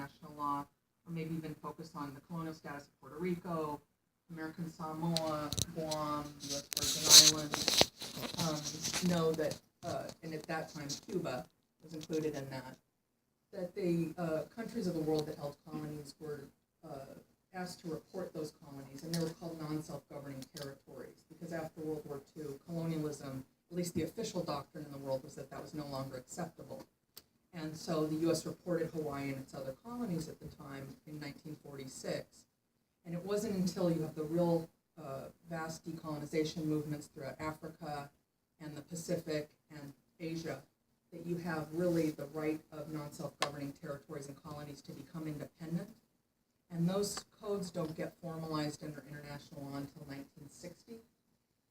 international law, or maybe even focus on the colonial status of Puerto Rico, American Samoa, Guam, the U.S. Virgin Islands, know that, and at that time Cuba was included in that the countries of the world that held colonies were asked to report those colonies, and they were called non-self-governing territories, because after World War II, colonialism, at least the official doctrine in the world, was that that was no longer acceptable. And so the U.S. reported Hawaii and its other colonies at the time in 1946. And it wasn't until you have the real vast decolonization movements throughout Africa and the Pacific and Asia that you have really the right of non-self-governing territories and colonies to become independent. And those codes don't get formalized under international law until 1960.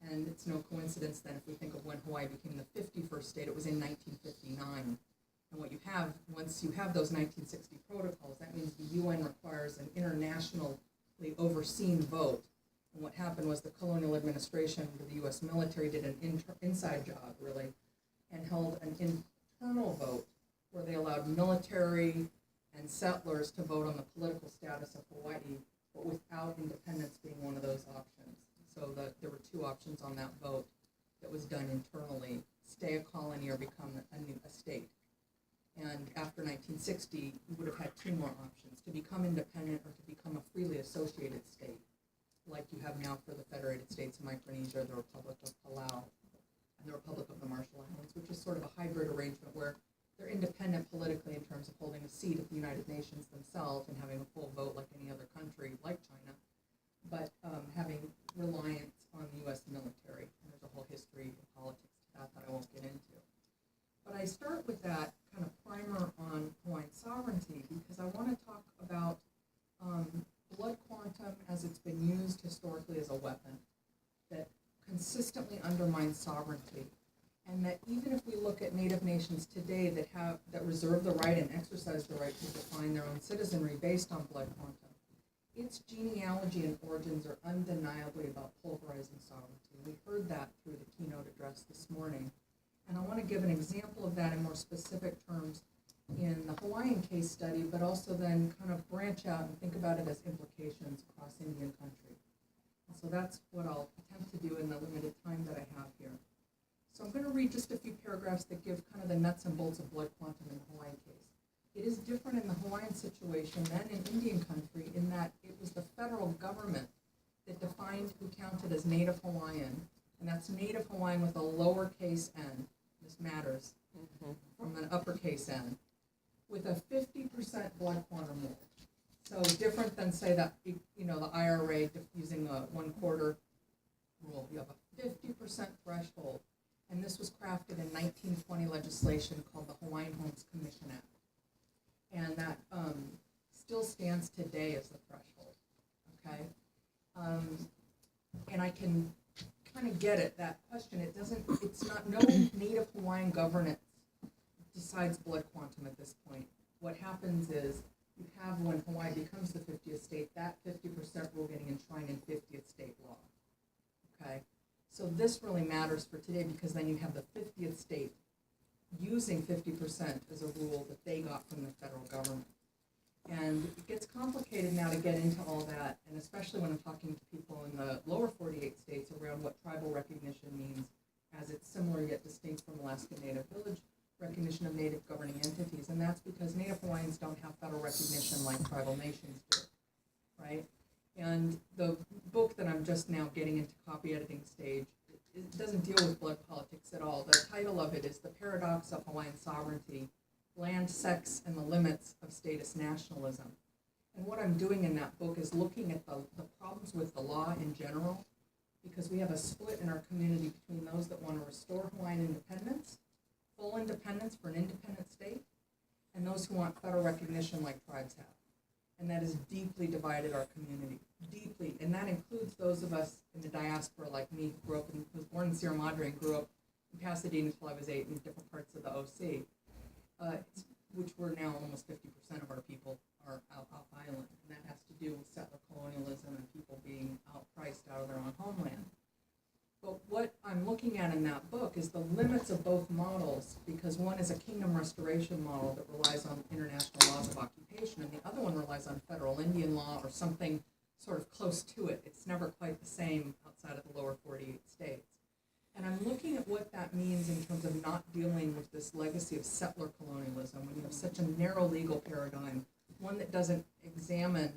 And it's no coincidence then, if we think of when Hawaii became the 51st state, it was in 1959. And what you have, once you have those 1960 protocols, that means the UN requires an internationally overseen vote. And what happened was the colonial administration under the U.S. military did an inside job, really, and held an internal vote where they allowed military and settlers to vote on the political status of Hawaii, but without independence being one of those options. So there were two options on that vote that was done internally: stay a colony or become a state. And after 1960, you would have had two more options: to become independent or to become a freely associated state, like you have now for the Federated States of Micronesia, the Republic of Palau, and the Republic of the Marshall Islands, which is sort of a hybrid arrangement where they're independent politically in terms of holding a seat at the United Nations themselves and having a full vote like any other country, like China, but having reliance on the U.S. military. And there's a whole history of politics to that I won't get into. But I start with that kind of primer on Hawaiian sovereignty because I want to talk about blood quantum as it's been used historically as a weapon that consistently undermines sovereignty. And that even if we look at Native nations today that reserve the right and exercise the right to define their own citizenry based on blood quantum, its genealogy and origins are undeniably about pulverizing sovereignty. We heard that through the keynote address this morning. And I want to give an example of that in more specific terms in the Hawaiian case study, but also then kind of branch out and think about it as implications across Indian country. And so that's what I'll attempt to do in the limited time that I have here. So I'm going to read just a few paragraphs that give kind of the nuts and bolts of blood quantum in the Hawaiian case. It is different in the Hawaiian situation than in Indian country in that it was the federal government that defined who counted as Native Hawaiian, and that's Native Hawaiian with a lowercase n. This matters, from an uppercase n, with a 50% blood quantum rule. So different than, say, that the IRA using a 1/4 rule. You have a 50% threshold. And this was crafted in 1920 legislation called the Hawaiian Homes Commission Act. And that still stands today as the threshold, okay? And I can kind of get it, that question. No Native Hawaiian governance decides blood quantum at this point. What happens is you have, when Hawaii becomes the 50th state, that 50% rule getting enshrined in 50th state law, okay? So this really matters for today because then you have the 50th state using 50% as a rule that they got from the federal government. And it gets complicated now to get into all that, and especially when I'm talking to people in the lower 48 states around what tribal recognition means, as it's similar yet distinct from Alaska Native Village recognition of Native governing entities. And that's because Native Hawaiians don't have federal recognition like tribal nations do, right? And the book that I'm just now getting into copy editing stage, it doesn't deal with blood politics at all. The title of it is The Paradox of Hawaiian Sovereignty, Land, Sex, and the Limits of Status Nationalism. And what I'm doing in that book is looking at the problems with the law in general, because we have a split in our community between those that want to restore Hawaiian independence, full independence for an independent state, and those who want federal recognition like tribes have. And that has deeply divided our community, deeply. And that includes those of us in the diaspora like me who was born in Sierra Madre and grew up in Pasadena until I was 8 in different parts of the OC, which were now almost 50% of our people are off island. And that has to do with settler colonialism and people being outpriced out of their own homeland. But what I'm looking at in that book is the limits of both models, because one is a kingdom restoration model that relies on international laws of occupation, legislation, and the other one relies on federal Indian law or something sort of close to it. It's never quite the same outside of the lower 48 states. And I'm looking at what that means in terms of not dealing with this legacy of settler colonialism when you have such a narrow legal paradigm, one that doesn't examine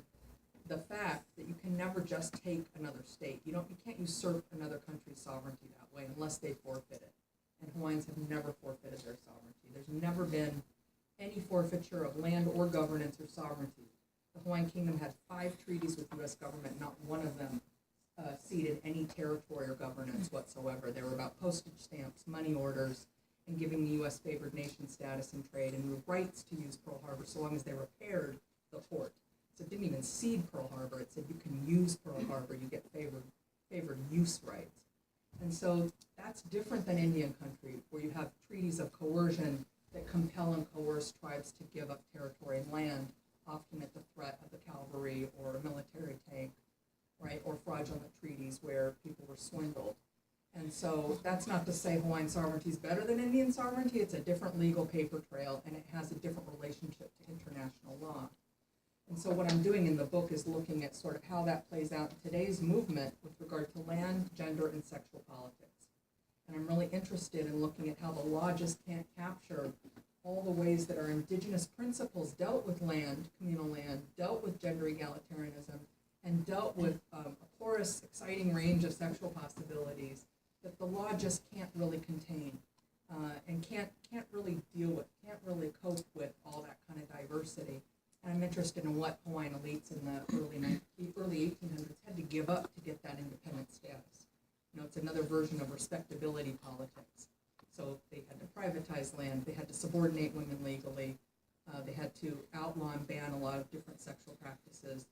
the fact that you can never just take another state. You can't usurp another country's sovereignty that way unless they forfeit it. And Hawaiians have never forfeited their sovereignty. There's never been any forfeiture of land or governance or sovereignty. The Hawaiian Kingdom had 5 treaties with the U.S. government, not one of them ceded any territory or governance whatsoever. They were about postage stamps, money orders, and giving the U.S. favored nation status in trade and the rights to use Pearl Harbor so long as they repaired the port. So it didn't even cede Pearl Harbor. It said you can use Pearl Harbor, you get favored use rights. And so that's different than Indian country, where you have treaties of coercion that compel and coerce tribes to give up territory and land, often at the threat of the cavalry or a military tank, right, or fraudulent treaties where people were swindled. And so that's not to say Hawaiian sovereignty is better than Indian sovereignty. It's a different legal paper trail, and it has a different relationship to international law. And so what I'm doing in the book is looking at sort of how that plays out in today's movement with regard to land, gender, and sexual politics. And I'm really interested in looking at how the law just can't capture all the ways that our indigenous principles dealt with land, communal land, dealt with gender egalitarianism, and dealt with a porous, exciting range of sexual possibilities that the law just can't really contain and can't really deal with, can't really cope with all that kind of diversity. And I'm interested in what Hawaiian elites in the early 1800s had to give up to get that independent status. You know, it's another version of respectability politics. So they had to privatize land, they had to subordinate women legally, they had to outlaw and ban a lot of different sexual practices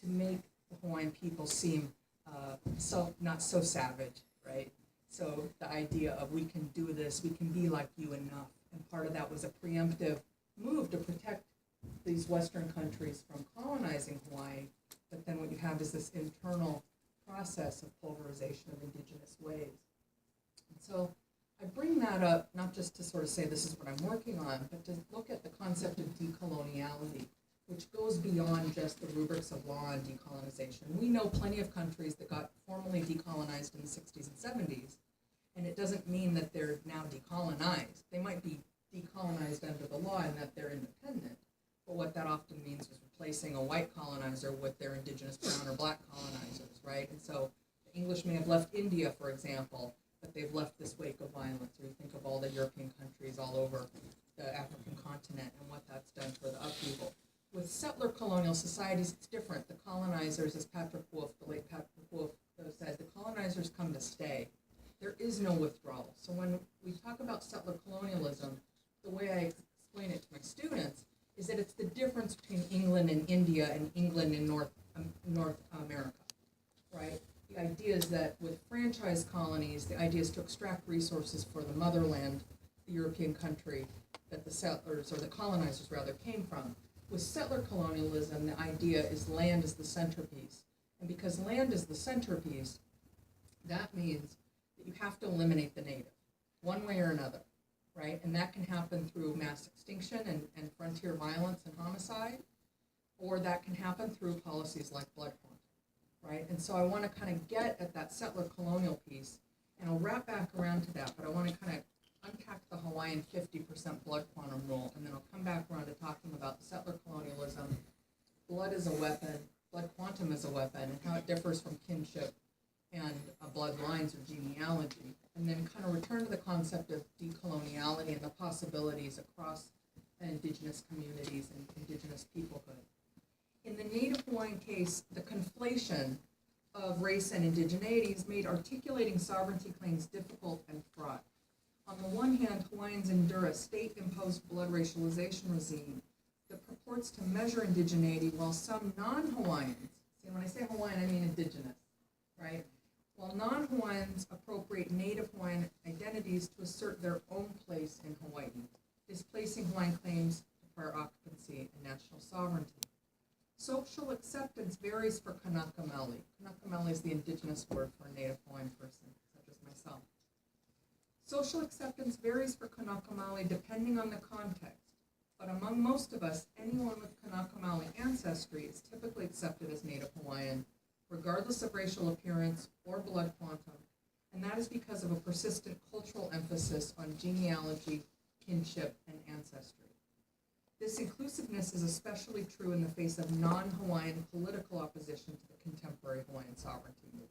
to make the Hawaiian people seem not so savage, right? So the idea of we can do this, we can be like you enough. And part of that was a preemptive move to protect these Western countries from colonizing Hawaii. But then what you have is this internal process of pulverization of indigenous ways. And so I bring that up not just to sort of say this is what I'm working on, but to look at the concept of decoloniality, which goes beyond just the rubrics of law and decolonization. We know plenty of countries that got formally decolonized in the 60s and 70s, and it doesn't mean that they're now decolonized. They might be decolonized under the law and that they're independent, but what that often means is replacing a white colonizer with their indigenous brown or black colonizers, right? And so the English may have left India, for example, but they've left this wake of violence. Or you think of all the European countries all over the African continent and what that's done for the upheaval. With settler colonial societies, it's different. The colonizers, as Patrick Wolf, the late Patrick Wolf said, the colonizers come to stay. There is no withdrawal. So when we talk about settler colonialism, the way I explain it to my students is that it's the difference between England and India and England and North America, right? The idea is that with franchise colonies, the idea is to extract resources for the motherland, the European country that the settlers, or the colonizers rather, came from. With settler colonialism, the idea is land is the centerpiece. And because land is the centerpiece, that means that you have to eliminate the native, one way or another, right? And that can happen through mass extinction and frontier violence and homicide, or that can happen through policies like blood quantum, right? And so I want to kind of get at that settler colonial piece, and I'll wrap back around to that, but I want to kind of unpack the Hawaiian 50% blood quantum rule, and then I'll come back around to talking about settler colonialism, blood as a weapon, blood quantum as a weapon, and how it differs from kinship and bloodlines or genealogy, and then kind of return to the concept of decoloniality and the possibilities across indigenous communities and indigenous peoplehood. In the Native Hawaiian case, the conflation of race and indigeneity has made articulating sovereignty claims difficult and fraught. On the one hand, Hawaiians endure a state-imposed blood racialization regime that purports to measure indigeneity, while some non-Hawaiians, see, when I say Hawaiian, I mean indigenous, right? While non-Hawaiians appropriate Native Hawaiian identities to assert their own place in Hawaii, displacing Hawaiian claims to prior occupancy and national sovereignty. Social acceptance varies for Kanaka Maoli. Kanaka Maoli is the indigenous word for a Native Hawaiian person, such as myself. Social acceptance varies for Kanaka Maoli depending on the context. but among most of us, anyone with Kanaka Maoli ancestry is typically accepted as Native Hawaiian, regardless of racial appearance or blood quantum, and that is because of a persistent cultural emphasis on genealogy, kinship, and ancestry. This inclusiveness is especially true in the face of non-Hawaiian political opposition to the contemporary Hawaiian sovereignty movement.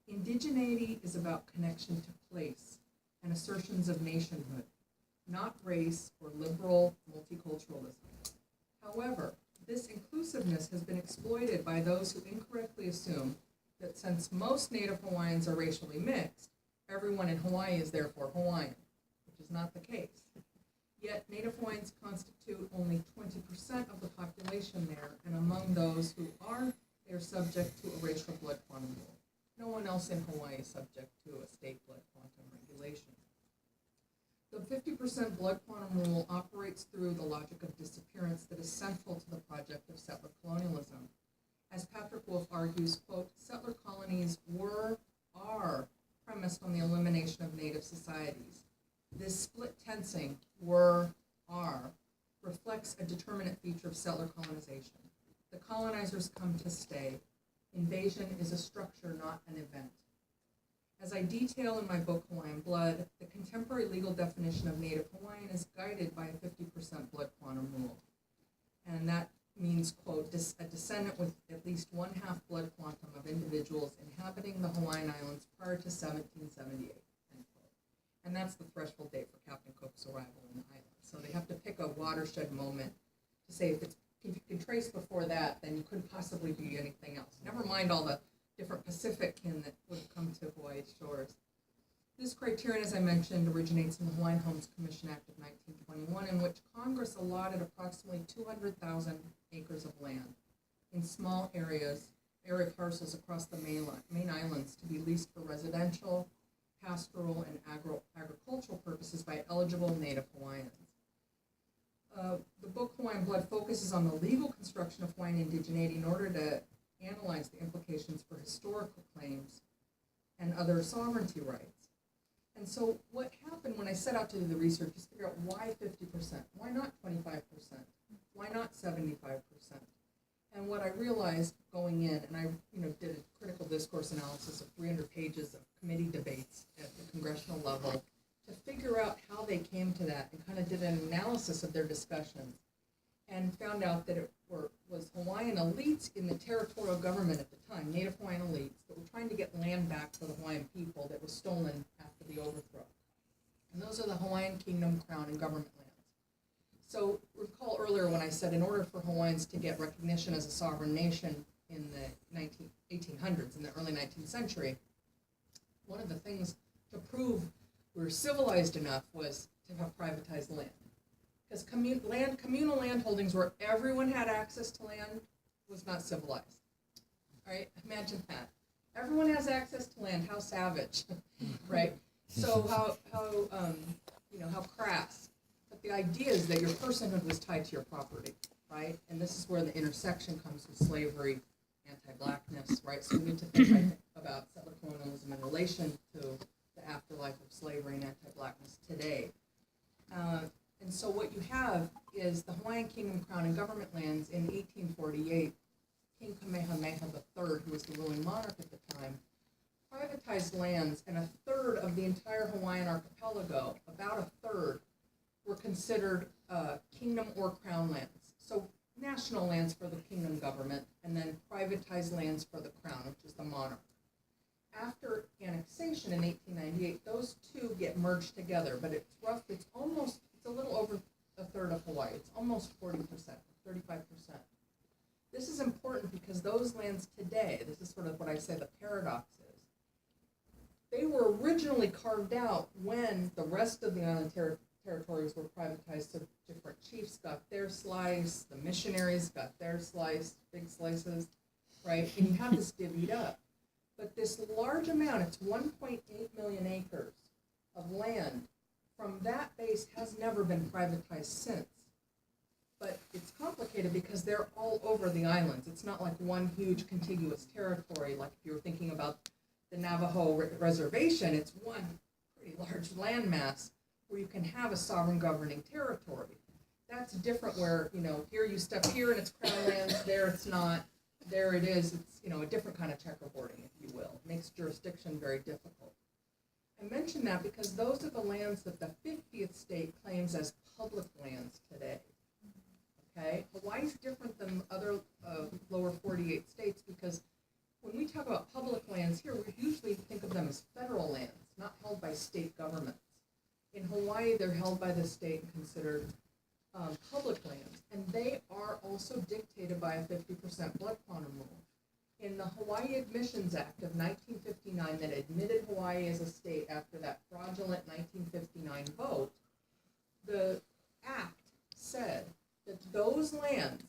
Indigeneity is about connection to place and assertions of nationhood, not race or liberal multiculturalism. However, this inclusiveness has been exploited by those who incorrectly assume that since most Native Hawaiians are racially mixed, everyone in Hawaii is therefore Hawaiian, which is not the case. Yet Native Hawaiians constitute only 20% of the population there, and among those who are, they are subject to a racial blood quantum rule. No one else in Hawaii is subject to a state blood quantum regulation. The 50% blood quantum rule operates through the logic of disappearance that is central to the project of settler colonialism. As Patrick Wolf argues, quote, settler colonies are premised on the elimination of native societies. This split tensing, are, reflects a determinate feature of settler colonization. The colonizers come to stay. Invasion is a structure, not an event. As I detail in my book, Hawaiian Blood, the contemporary legal definition of Native Hawaiian is guided by a 50% blood quantum rule. And that means, quote, a descendant with at least 1/2 blood quantum of individuals inhabiting the Hawaiian Islands prior to 1778, end quote. And that's the threshold date for Captain Cook's arrival in the island. So they have to pick a watershed moment to say if you can trace before that, then you couldn't possibly be anything else. Never mind all the different Pacific kin that would have come to Hawaii's shores. This criterion, as I mentioned, originates in the Hawaiian Homes Commission Act of 1921, in which Congress allotted approximately 200,000 acres of land in small area parcels across the main islands to be leased for residential, pastoral, and agricultural purposes by eligible Native Hawaiians. The book Hawaiian Blood focuses on the legal construction of Hawaiian indigeneity in order to analyze the implications for historical claims and other sovereignty rights. And so what happened when I set out to do the research is figure out why 50%? Why not 25%? Why not 75%? And what I realized going in, and I did a critical discourse analysis of 300 pages of committee debates at the congressional level to figure out how they came to that, and kind of did an analysis of their discussions and found out that it was Hawaiian elites in the territorial government at the time, Native Hawaiian elites, that were trying to get land back for the Hawaiian people that was stolen after the overthrow. And those are the Hawaiian Kingdom, Crown, and Government lands. So recall earlier when I said in order for Hawaiians to get recognition as a sovereign nation in the 1800s, in the early 19th century, one of the things to prove we were civilized enough was to have privatized land. Because communal land holdings where everyone had access to land was not civilized. All right, imagine that. Everyone has access to land. How savage, right? So how crass. But the idea is that your personhood was tied to your property, right? And this is where the intersection comes with slavery, anti-blackness, right? So we need to think about settler colonialism in relation to the afterlife of slavery and anti-blackness today. And so what you have is the Hawaiian Kingdom, Crown, and Government lands in 1848. King Kamehameha III, who was the ruling monarch at the time, privatized lands, and a third of the entire Hawaiian archipelago, about a third, were considered kingdom or crown lands. So national lands for the kingdom government, and then privatized lands for the crown, which is the monarch. After annexation in 1898, those two get merged together, but it's a little over a third of Hawaii. It's almost 40%, 35%. This is important because those lands today, this is sort of what I say the paradox is, they were originally carved out when the rest of the island territories were privatized, so different chiefs got their slice, the missionaries got their slice, big slices, right? And you have this divvied up. But this large amount, it's 1.8 million acres of land, from that base has never been privatized since. But it's complicated because they're all over the islands. It's not like one huge contiguous territory, like if you were thinking about the Navajo reservation, it's one pretty large landmass where you can have a sovereign governing territory. That's different where, here you step here and it's crown lands, there it's not, there it is, it's, a different kind of checkerboarding, if you will. It makes jurisdiction very difficult. I mention that because those are the lands that the 50th state claims as public lands today. Okay? Hawaii's different than other lower 48 states because when we talk about public lands here, we usually think of them as federal lands, not held by state governments. In Hawaii, they're held by the state and considered public lands, and they are also dictated by a 50% blood quantum rule. In the Hawaii Admissions Act of 1959 that admitted Hawaii as a state after that fraudulent 1959 vote, the act said that those lands,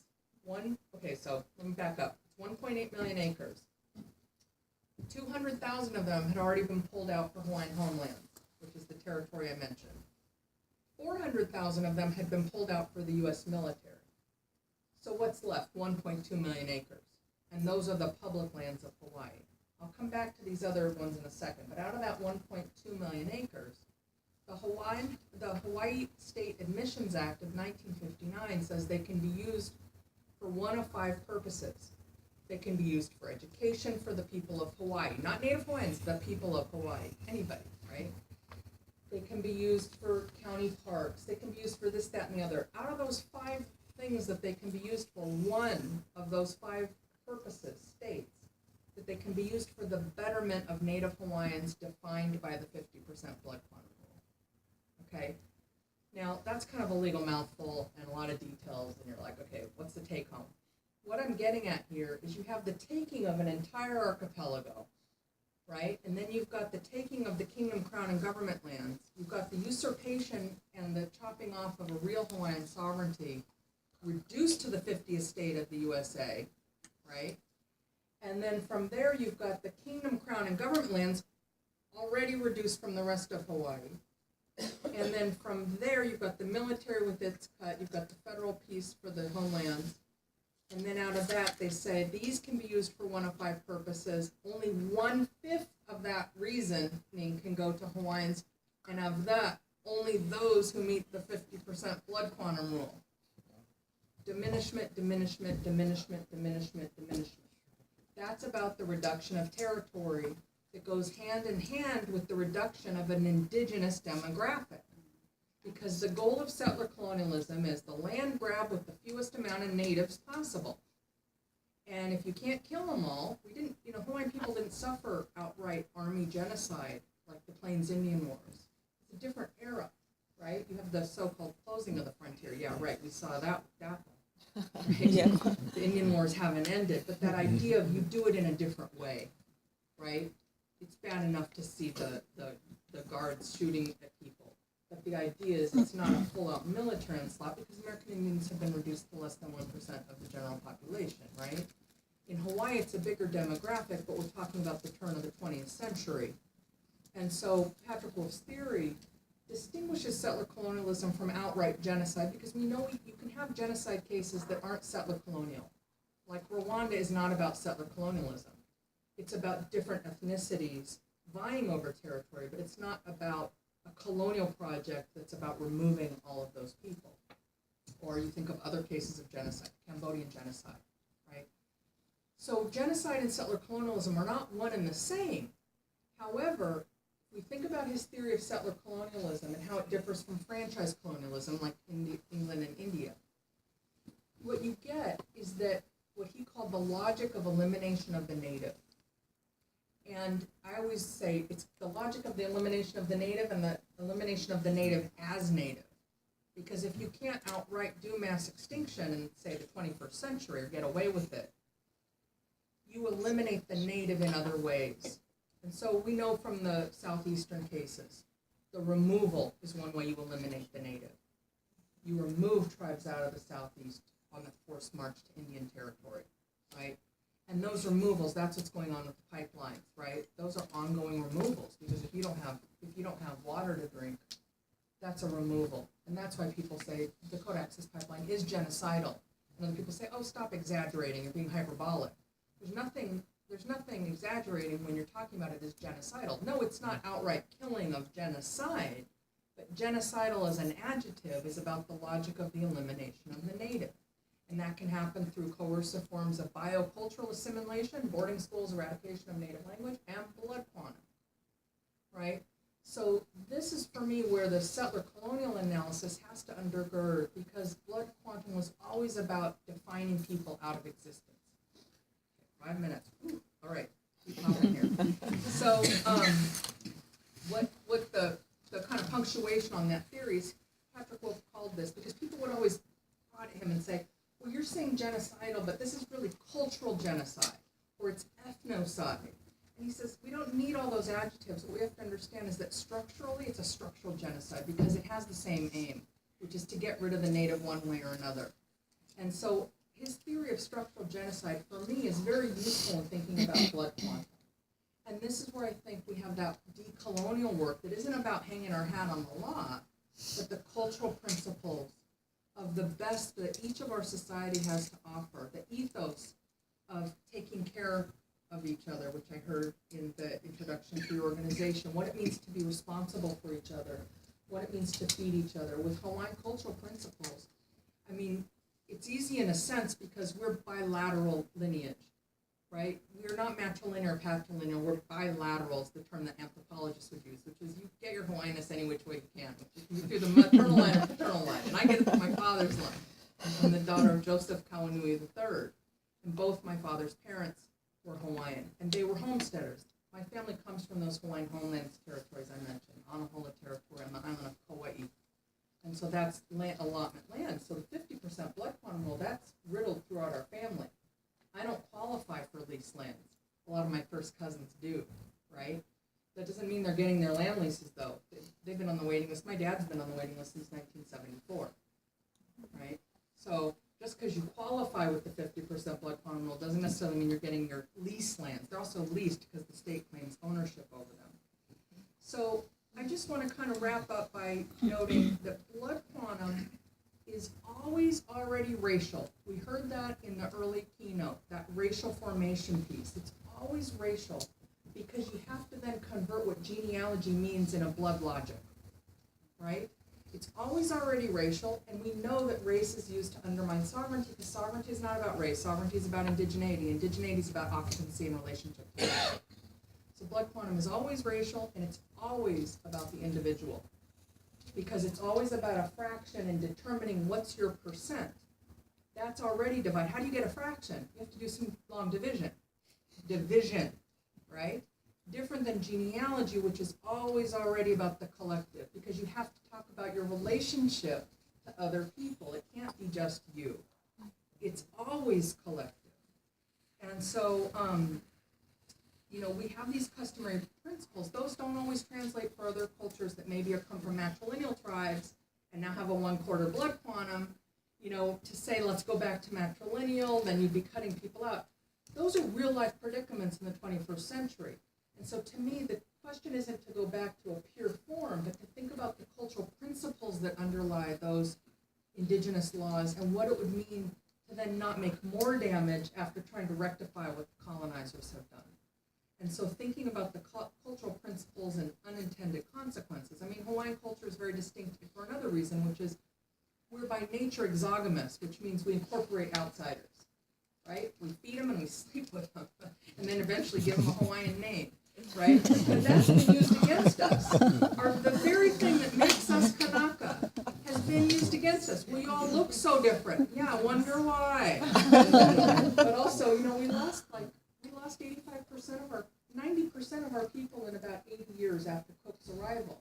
so let me back up, it's 1.8 million acres. 200,000 of them had already been pulled out for Hawaiian homeland, which is the territory I mentioned. 400,000 of them had been pulled out for the U.S. military. So what's left? 1.2 million acres. And those are the public lands of Hawaii. I'll come back to these other ones in a second, but out of that 1.2 million acres, the Hawaii State Admissions Act of 1959 says they can be used for one of 5 purposes. They can be used for education for the people of Hawaii, not Native Hawaiians, the people of Hawaii, anybody, right? They can be used for county parks. They can be used for this, that, and the other. Out of those 5 things that they can be used for, one of those 5 purposes states that they can be used for the betterment of Native Hawaiians defined by the 50% blood quantum rule. Okay? Now, that's kind of a legal mouthful and a lot of details, and you're like, okay, what's the take home? What I'm getting at here is you have the taking of an entire archipelago, right? And then you've got the taking of the kingdom, crown, and government lands. You've got the usurpation and the chopping off of a real Hawaiian sovereignty reduced to the 50th state of the USA, right? And then from there, you've got the kingdom, crown, and government lands already reduced from the rest of Hawaii. And then from there, you've got the military with its cut. You've got the federal piece for the homelands. And then out of that, they say these can be used for one of 5 purposes. Only 1/5 of that reasoning can go to Hawaiians. And of that, only those who meet the 50% blood quantum rule. Diminishment, diminishment, diminishment, diminishment, diminishment. That's about the reduction of territory that goes hand in hand with the reduction of an indigenous demographic. Because the goal of settler colonialism is the land grab with the fewest amount of natives possible. And if you can't kill them all, Hawaiian people didn't suffer outright army genocide like the Plains Indian Wars. It's a different era, right? You have the so-called closing of the frontier. Yeah, right, we saw that with Dapple. Right? Yeah. The Indian Wars haven't ended, but that idea of you do it in a different way, right? It's bad enough to see the guards shooting at people. But the idea is it's not a full-out military onslaught because American Indians have been reduced to less than 1% of the general population, right? In Hawaii, it's a bigger demographic, but we're talking about the turn of the 20th century. And so Patrick Wolf's theory distinguishes settler colonialism from outright genocide because we know you can have genocide cases that aren't settler colonial. Like Rwanda is not about settler colonialism. It's about different ethnicities vying over territory, but it's not about a colonial project that's about removing all of those people. Or you think of other cases of genocide, Cambodian genocide, right? So genocide and settler colonialism are not one and the same. However, if we think about his theory of settler colonialism and how it differs from franchise colonialism like England and India, what you get is that what he called the logic of elimination of the native. And I always say it's the logic of the elimination of the native and the elimination of the native as native. Because if you can't outright do mass extinction in, say, the 21st century or get away with it, you eliminate the native in other ways. And so we know from the southeastern cases, the removal is one way you eliminate the native. You remove tribes out of the southeast on the forced march to Indian territory, right? And those removals, that's what's going on with the pipelines, right? Those are ongoing removals because if you don't have water to drink, that's a removal. And that's why people say the Dakota Access Pipeline is genocidal. And other people say, oh, stop exaggerating, you're being hyperbolic. There's nothing exaggerating when you're talking about it as genocidal. No, it's not outright killing of genocide, But genocidal as an adjective is about the logic of the elimination of the native. And that can happen through coercive forms of biocultural assimilation, boarding schools, eradication of native language, and blood quantum, right? So this is, for me, where the settler colonial analysis has to undergird, because blood quantum was always about defining people out of existence. Okay, 5 minutes. Ooh, all right, keep popping here. So what the kind of punctuation on that theory is, Patrick Wolf called this, because people would always prod at him and say, well, you're saying genocidal, but this is really cultural genocide, or it's ethnocide. And he says, we don't need all those adjectives. What we have to understand is that structurally, it's a structural genocide because it has the same aim, which is to get rid of the native one way or another. And so his theory of structural genocide, for me, is very useful in thinking about blood quantum. And this is where I think we have that decolonial work that isn't about hanging our hat on the law, but the cultural principles of the best that each of our society has to offer, the ethos of taking care of each other, which I heard in the introduction to your organization, what it means to be responsible for each other, what it means to feed each other, with Hawaiian cultural principles. I mean, it's easy in a sense because we're bilateral lineage, right? We're not matrilinear or patrilineal, we're bilateral is the term that anthropologists would use, which is you get your Hawaiianness any which way you can, through the maternal line or paternal line. And I get it from my father's line. I'm the daughter of Joseph Kawanui III, and both my father's parents were Hawaiian, and they were homesteaders. My family comes from those Hawaiian homelands territories I mentioned, Anahola territory on the island of Kauai. And so that's land, allotment land. So the 50% blood quantum rule, that's riddled throughout our family. I don't qualify for leased lands. A lot of my first cousins do, right? That doesn't mean they're getting their land leases, though. They've been on the waiting list. My dad's been on the waiting list since 1974, right? So just because you qualify with the 50% blood quantum rule doesn't necessarily mean you're getting your lease lands. They're also leased because the state claims ownership over them. So I just want to kind of wrap up by noting that blood quantum is always already racial. We heard that in the early keynote, that racial formation piece. It's always racial because you have to then convert what genealogy means in a blood logic, right? It's always already racial, and we know that race is used to undermine sovereignty, because sovereignty is not about race. Sovereignty is about indigeneity. Indigeneity is about occupancy and relationship. So blood quantum is always racial, and it's always about the individual, because it's always about a fraction and determining what's your percent. That's already divided. How do you get a fraction? You have to do some long division. Division, right? Different than genealogy, which is always already about the collective, because you have to talk about your relationship to other people. It can't be just you. It's always collective. And so, we have these customary principles. Those don't always translate for other cultures that maybe come from matrilineal tribes and now have a 1/4 blood quantum. To say, let's go back to matrilineal, then you'd be cutting people out. Those are real life predicaments in the 21st century. And so to me, the question isn't to go back to a pure form, but to think about the cultural principles that underlie those indigenous laws and what it would mean to then not make more damage after trying to rectify what the colonizers have done. And so thinking about the cultural principles and unintended consequences. I mean, Hawaiian culture is very distinct for another reason, which is we're by nature exogamous, which means we incorporate outsiders, right? We feed them and we sleep with them, and then eventually give them a Hawaiian name, right? But that's been used against us. The very thing that makes us Kanaka has been used against us. We all look so different. Yeah, I wonder why. But also, we lost 90% of our people in about 80 years after Cook's arrival.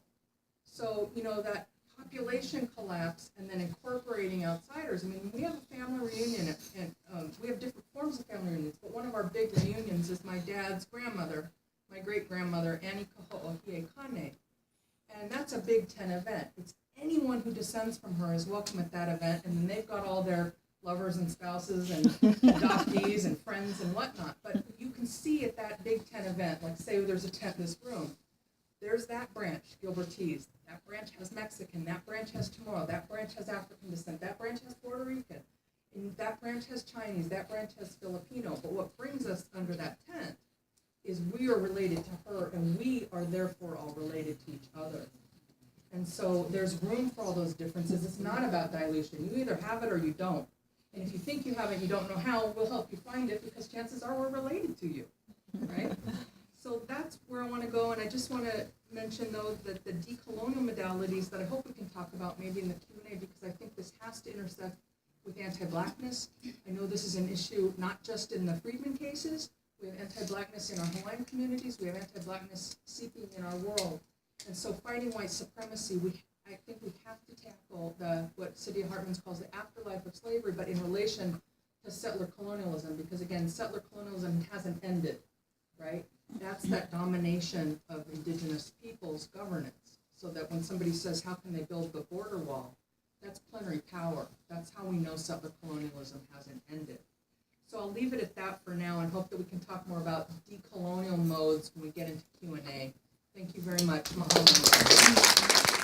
So, that population collapse and then incorporating outsiders. I mean, we have a family reunion, and we have different forms of family reunions, but one of our big reunions is my dad's grandmother, my great-grandmother, Annie Kaho'ohie Kane. And that's a Big Ten event. It's anyone who descends from her is welcome at that event, and then they've got all their lovers and spouses and adoptees and friends and whatnot. But you can see at that Big Ten event, like say there's a tent in this room, there's that branch, Gilbertese. That branch has Mexican. That branch has Chamorro. That branch has African descent. That branch has Puerto Rican. And that branch has Chinese. That branch has Filipino. But what brings us under that tent is we are related to her, and we are therefore all related to each other. And so there's room for all those differences. It's not about dilution. You either have it or you don't. And if you think you have it, you don't know how, we'll help you find it because chances are we're related to you, right? So that's where I want to go. And I just want to mention, though, that the decolonial modalities that I hope we can talk about maybe in the Q&A, because I think this has to intersect with anti-Blackness. I know this is an issue not just in the Friedman cases. We have anti-Blackness in our Hawaiian communities. We have anti-Blackness seeping in our world. And so fighting white supremacy, I think we have to tackle what Cydia Hartman calls the afterlife of slavery, but in relation to settler colonialism, because again, settler colonialism hasn't ended, right? That's that domination of indigenous peoples' governance. So that when somebody says, how can they build the border wall? That's plenary power. That's how we know settler colonialism hasn't ended. So I'll leave it at that for now and hope that we can talk more about decolonial modes when we get into Q&A. Thank you very much. Mahalo.